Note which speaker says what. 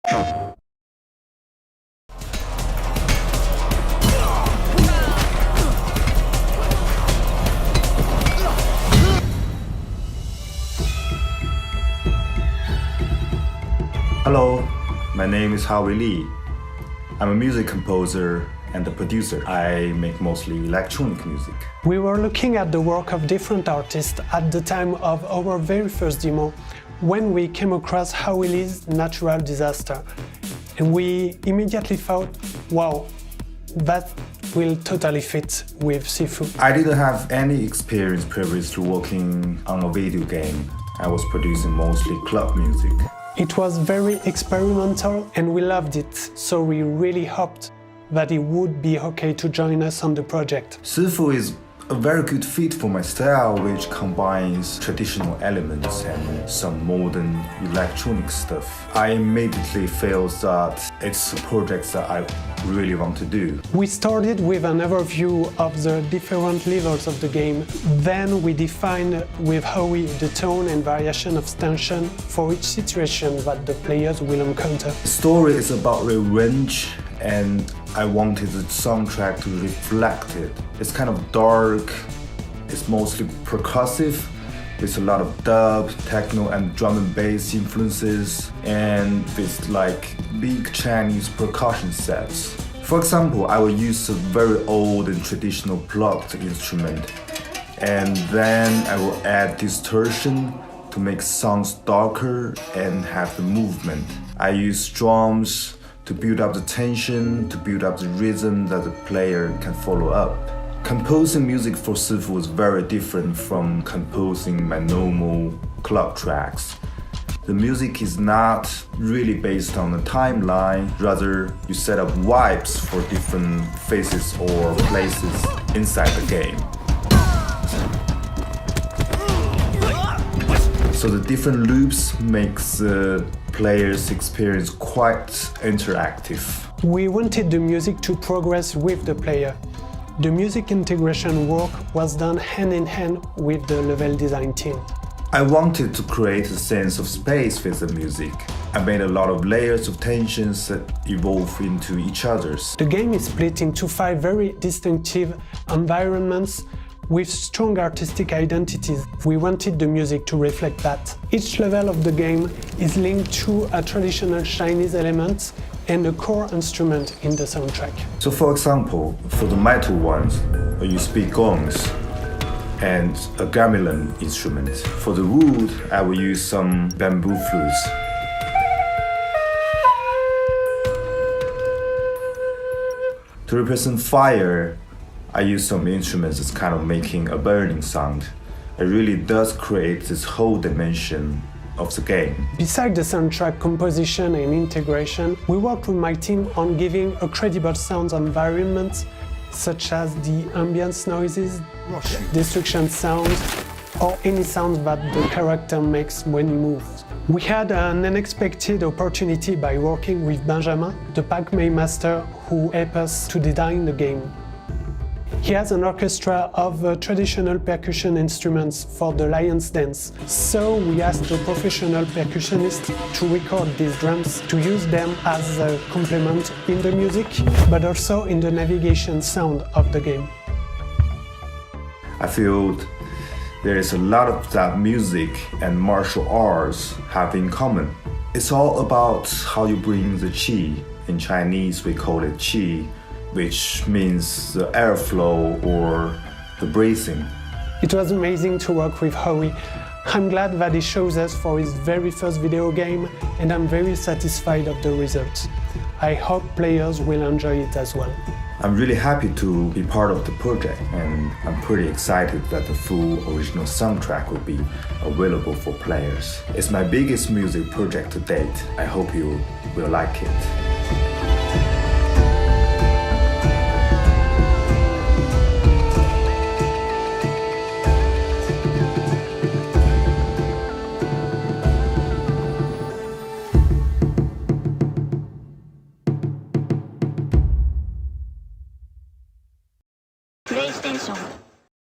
Speaker 1: Hello, my name is Howie Lee. I'm a music composer and a producer. I make mostly electronic music.
Speaker 2: We were looking at the work of different artists at the time of our very first demo when we came across Howie Lee's Natural Disaster. And we immediately thought, wow, that will totally fit with Sifu.
Speaker 1: I didn't have any experience previous to working on a video game. I was producing mostly club music.
Speaker 2: It was very experimental and we loved it, so we really hoped that it would be okay to join us on the project.
Speaker 1: Sifu is a very good fit for my style, which combines traditional elements and some modern electronic stuff. I immediately felt that it's a project that I really want to do.
Speaker 2: We started with an overview of the different levels of the game. Then we defined with Howie the tone and variation of tension for each situation that the players will encounter.
Speaker 1: The story is about revenge, and I wanted the soundtrack to reflect it. It's kind of dark, it's mostly percussive, with a lot of dub, techno and drum and bass influences, and with like big Chinese percussion sets. For example, I will use a very old and traditional plucked instrument, and then I will add distortion to make sounds darker and have the movement. I use drums to build up the tension, to build up the rhythm that the player can follow up. Composing music for Sifu was very different from composing my normal club tracks. The music is not really based on a timeline, rather you set up vibes for different phases or places inside the game. So the different loops makes the player's experience quite interactive.
Speaker 2: We wanted the music to progress with the player. The music integration work was done hand in hand with the level design team.
Speaker 1: I wanted to create a sense of space with the music. I made a lot of layers of tensions that evolve into each other's.
Speaker 2: The game is split into 5 very distinctive environments with strong artistic identities. We wanted the music to reflect that. Each level of the game is linked to a traditional Chinese element and a core instrument in the soundtrack.
Speaker 1: So for example, for the metal ones, you speak gongs and a gamelan instrument. For the wood, I will use some bamboo flutes. To represent fire, I use some instruments that's kind of making a burning sound. It really does create this whole dimension of the game.
Speaker 2: Besides the soundtrack composition and integration, we worked with my team on giving a credible sound environment, such as the ambience noises, destruction sounds, or any sounds that the character makes when he moves. We had an unexpected opportunity by working with Benjamin, the Pac-Man master who helped us to design the game. He has an orchestra of traditional percussion instruments for the Lion's Dance, so we asked the professional percussionist to record these drums to use them as a complement in the music, but also in the navigation sound of the game.
Speaker 1: I feel there is a lot of that music and martial arts have in common. It's all about how you bring the qi. In Chinese, we call it qi, which means the airflow or the breathing.
Speaker 2: It was amazing to work with Howie. I'm glad that he chose us for his very first video game, and I'm very satisfied of the results. I hope players will enjoy it as well.
Speaker 1: I'm really happy to be part of the project, and I'm pretty excited that the full original soundtrack will be available for players. It's my biggest music project to date. I hope you will like it.